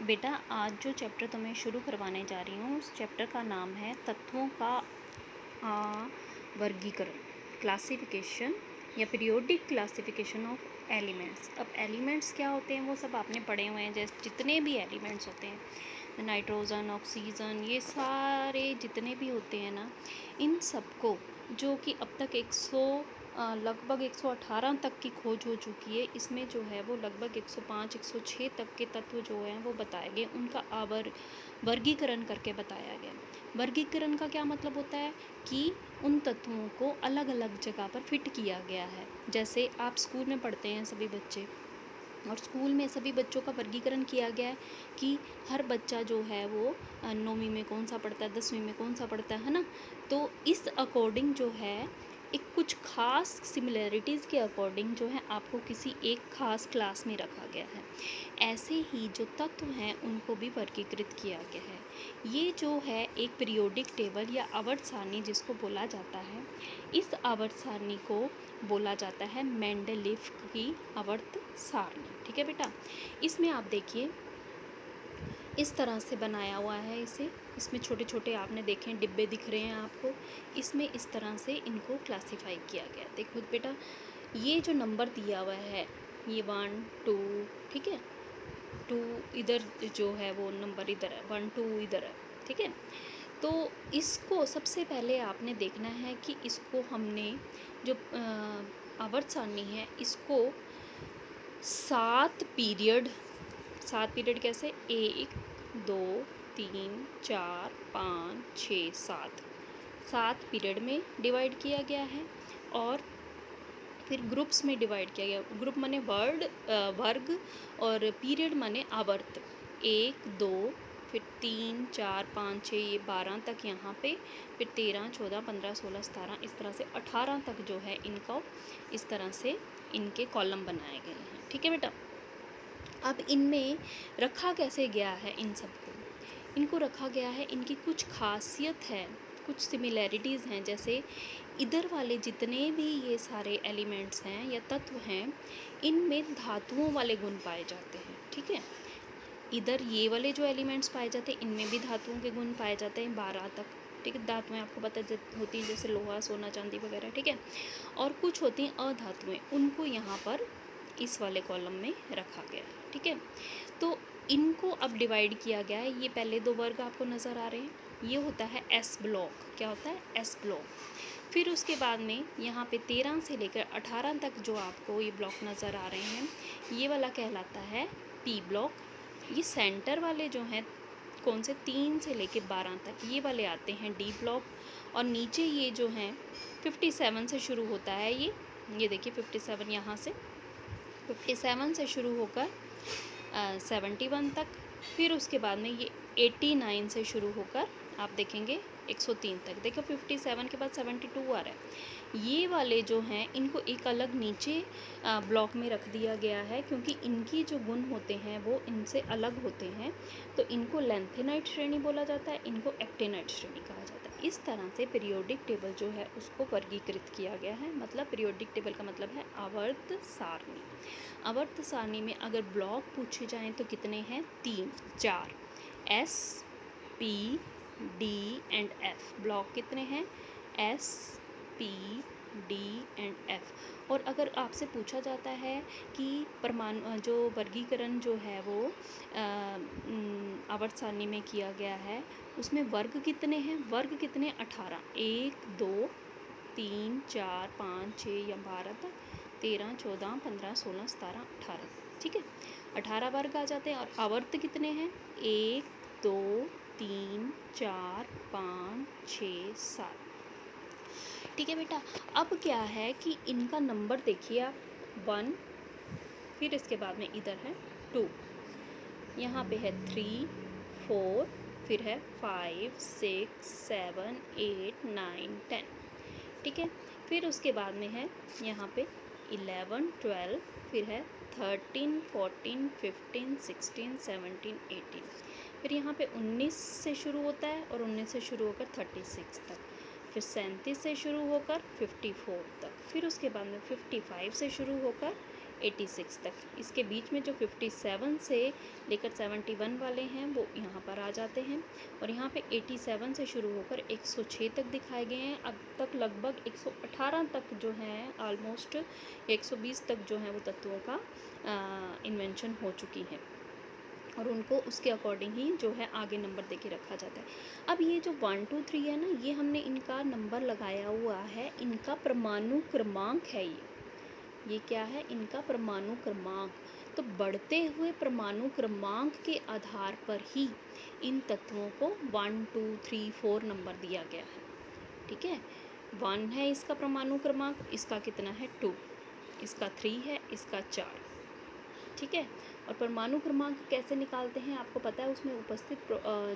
बेटा आज जो चैप्टर तुम्हें शुरू करवाने जा रही हूँ उस चैप्टर का नाम है तत्वों का वर्गीकरण, क्लासिफिकेशन या पीरियोडिक क्लासिफिकेशन ऑफ एलिमेंट्स। अब एलिमेंट्स क्या होते हैं वो सब आपने पढ़े हुए हैं, जैसे जितने भी एलिमेंट्स होते हैं नाइट्रोजन, ऑक्सीजन, ये सारे जितने भी होते हैं ना, इन सबको जो कि अब तक लगभग 118 तक की खोज हो चुकी है, इसमें जो है वो लगभग 105 106 तक के तत्व जो हैं वो बताए गए, उनका वर्गीकरण करके बताया गया। वर्गीकरण का क्या मतलब होता है कि उन तत्वों को अलग अलग जगह पर फिट किया गया है। जैसे आप स्कूल में पढ़ते हैं सभी बच्चे, और स्कूल में सभी बच्चों का वर्गीकरण किया गया है कि हर बच्चा जो है वो 9वीं में कौन सा पढ़ता है, 10वीं में कौन सा पढ़ता है ना। तो इस अकॉर्डिंग जो है एक कुछ खास सिमिलैरिटीज़ के अकॉर्डिंग जो है आपको किसी एक खास क्लास में रखा गया है। ऐसे ही जो तत्व हैं उनको भी वर्गीकृत किया गया है। ये जो है एक पीरियोडिक टेबल या आवर्त सारणी जिसको बोला जाता है, इस आवर्त सारणी को बोला जाता है मेंडलीफ की आवर्त सारणी। ठीक है बेटा, इसमें आप देखिए इस तरह से बनाया हुआ है इसमें छोटे छोटे आपने देखे डिब्बे दिख रहे हैं आपको, इसमें इस तरह से इनको क्लासिफाई किया गया। देखो बेटा, ये जो नंबर दिया हुआ है ये 1 2, ठीक है, 2 इधर जो है वो नंबर इधर है, 1 2 इधर है, ठीक है। तो इसको सबसे पहले आपने देखना है कि इसको हमने जो आवर्त सारणी है इसको 7 पीरियड कैसे, 1 2 3 4 5 6 7 पीरियड में डिवाइड किया गया है। और फिर ग्रुप्स में डिवाइड किया गया। ग्रुप माने वर्ग और पीरियड माने आवर्त, 1 2 फिर 3 4 5 6 ये 12 तक यहाँ पे, फिर 13 14 15 16 17 इस तरह से 18 तक जो है इनका इस तरह से इनके कॉलम बनाए गए हैं। ठीक है बेटा, अब इनमें रखा कैसे गया है, इन सबको इनको रखा गया है, इनकी कुछ खासियत है, कुछ सिमिलैरिटीज़ हैं। जैसे इधर वाले जितने भी ये सारे एलिमेंट्स हैं या तत्व हैं, इनमें धातुओं वाले गुण पाए जाते हैं। ठीक है, इधर ये वाले जो एलिमेंट्स पाए जाते हैं इनमें भी धातुओं के गुण पाए जाते हैं 12 तक। ठीक है, धातुएं आपको पता होती हैं जैसे लोहा, सोना, चांदी वगैरह। ठीक है, और कुछ होती हैं अधातुएं, उनको यहाँ पर इस वाले कॉलम में रखा गया है। ठीक है, तो इनको अब डिवाइड किया गया है। ये पहले 2 वर्ग आपको नज़र आ रहे हैं, ये होता है एस ब्लॉक। क्या होता है, एस ब्लॉक। फिर उसके बाद में यहाँ पे 13 से लेकर 18 तक जो आपको ये ब्लॉक नज़र आ रहे हैं, ये वाला कहलाता है पी ब्लॉक। ये सेंटर वाले जो हैं कौन से, 3 से लेकर 12 तक, ये वाले आते हैं डी ब्लॉक। और नीचे ये जो हैं 57 से शुरू होता है ये देखिए 57 यहाँ से 57 से शुरू होकर 71 तक। फिर उसके बाद में ये 89 से शुरू होकर आप देखेंगे 103 तक। देखो 57 के बाद 72 आ रहा है। ये वाले जो हैं इनको एक अलग नीचे ब्लॉक में रख दिया गया है, क्योंकि इनकी जो गुण होते हैं वो इनसे अलग होते हैं। तो इनको लेंथेनाइट श्रेणी बोला जाता है, इनको एक्टेनाइट श्रेणी कहा जाता है। इस तरह से पीरियोडिक टेबल जो है उसको वर्गीकृत किया गया है। मतलब पीरियोडिक टेबल का मतलब है आवर्त सारणी। आवर्त सारणी में अगर ब्लॉक पूछे जाएं तो कितने हैं, 3 4 S P D and F. Block कितने हैं, S P D and F. और अगर आपसे पूछा जाता है कि परमाणु जो वर्गीकरण जो है वो आवर्त सारणी में किया गया है उसमें वर्ग कितने हैं, वर्ग कितने, 18, 1 2 3 4 5 6 या 12 तक, 13 14 15 16 17 18। ठीक है, 18 वर्ग आ जाते हैं। और आवर्त कितने हैं, 1 2 3 4 5 6 7। ठीक है बेटा, अब क्या है कि इनका नंबर देखिए आप, 1, फिर इसके बाद में इधर है 2, यहाँ पे है 3 4, फिर है 5 6 7 8 9 10। ठीक है, फिर उसके बाद में है यहाँ पे 11 12, फिर है 13 14 15 16 17 18, फिर यहाँ पे 19 से शुरू होता है और 19 से शुरू होकर 36 तक, फिर 37 से शुरू होकर 54 तक, फिर उसके बाद में 55 से शुरू होकर 86 तक। इसके बीच में जो 57 से लेकर 71 वाले हैं वो यहाँ पर आ जाते हैं, और यहाँ पे 87 से शुरू होकर 106 तक दिखाए गए हैं। अब तक लगभग 118 तक जो है, ऑलमोस्ट 120 तक जो है वो तत्वों का इन्वेंशन हो चुकी है, और उनको उसके अकॉर्डिंग ही जो है आगे नंबर दे के रखा जाता है। अब ये जो 1 2 3 है ना, ये हमने इनका नंबर लगाया हुआ है, इनका परमाणु क्रमांक है ये क्या है, इनका परमाणु क्रमांक। तो बढ़ते हुए परमाणु क्रमांक के आधार पर ही इन तत्वों को 1 2 3 4 नंबर दिया गया है। ठीक है, 1 है इसका परमाणु क्रमांक, इसका कितना है 2, इसका 3 है, इसका 4। ठीक है, और परमाणु क्रमांक कैसे निकालते हैं आपको पता है, उसमें उपस्थित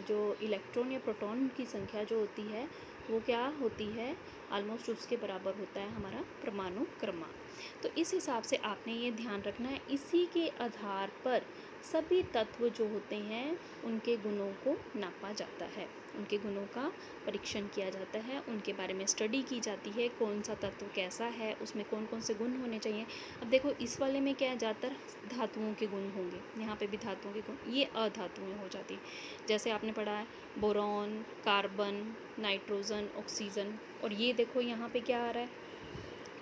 जो इलेक्ट्रॉन या प्रोटॉन की संख्या जो होती है वो क्या होती है, ऑलमोस्ट उसके बराबर होता है हमारा परमाणु क्रमांक। तो इस हिसाब से आपने ये ध्यान रखना है, इसी के आधार पर सभी तत्व जो होते हैं उनके गुणों को नापा जाता है, उनके गुणों का परीक्षण किया जाता है, उनके बारे में स्टडी की जाती है, कौन सा तत्व कैसा है, उसमें कौन कौन से गुण होने चाहिए। अब देखो इस वाले में क्या है, ज़्यादातर धातुओं के गुण होंगे, यहाँ पे भी धातुओं के गुण, ये अधातुएं हो जाती है। जैसे आपने पढ़ा है बोरॉन, कार्बन, नाइट्रोजन, ऑक्सीजन, और ये देखो यहाँ पे क्या आ रहा है,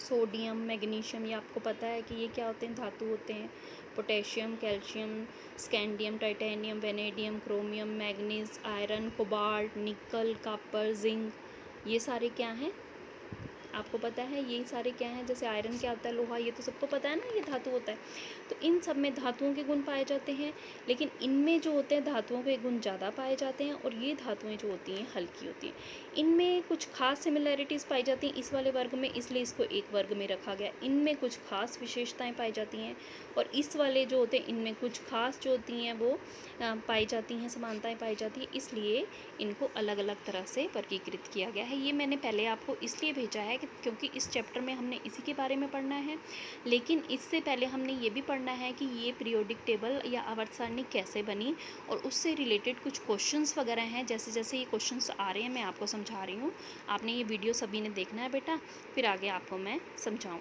सोडियम, मैग्नीशियम, ये आपको पता है कि ये क्या होते हैं, धातु होते हैं। Potassium, calcium, scandium, titanium, vanadium, chromium, manganese, iron, cobalt, निकल, कॉपर, जिंक, ये सारे क्या हैं, आपको पता है ये सारे क्या हैं। जैसे आयरन क्या होता है, लोहा, ये तो सबको पता है ना, ये धातु होता है। तो इन सब में धातुओं के गुण पाए जाते हैं, लेकिन इनमें जो होते हैं धातुओं के गुण ज़्यादा पाए जाते हैं, और ये धातुएं जो होती हैं हल्की होती हैं। इनमें कुछ खास सिमिलैरिटीज़ पाई जाती हैं इस वाले वर्ग में, इसलिए इसको एक वर्ग में रखा गया। इनमें कुछ खास विशेषताएँ पाई जाती हैं, और इस वाले जो होते हैं इनमें कुछ खास जो होती हैं वो पाई जाती हैं, समानताएँ पाई जाती हैं, इसलिए इनको अलग अलग तरह से वर्गीकृत किया गया है। ये मैंने पहले आपको इसलिए भेजा है क्योंकि इस चैप्टर में हमने इसी के बारे में पढ़ना है, लेकिन इससे पहले हमने ये भी पढ़ना है कि ये पीरियोडिक टेबल या आवर्त सारणी कैसे बनी, और उससे रिलेटेड कुछ क्वेश्चंस वगैरह हैं। जैसे जैसे ये क्वेश्चंस आ रहे हैं मैं आपको समझा रही हूँ, आपने ये वीडियो सभी ने देखना है बेटा, फिर आगे आपको मैं समझाऊँ।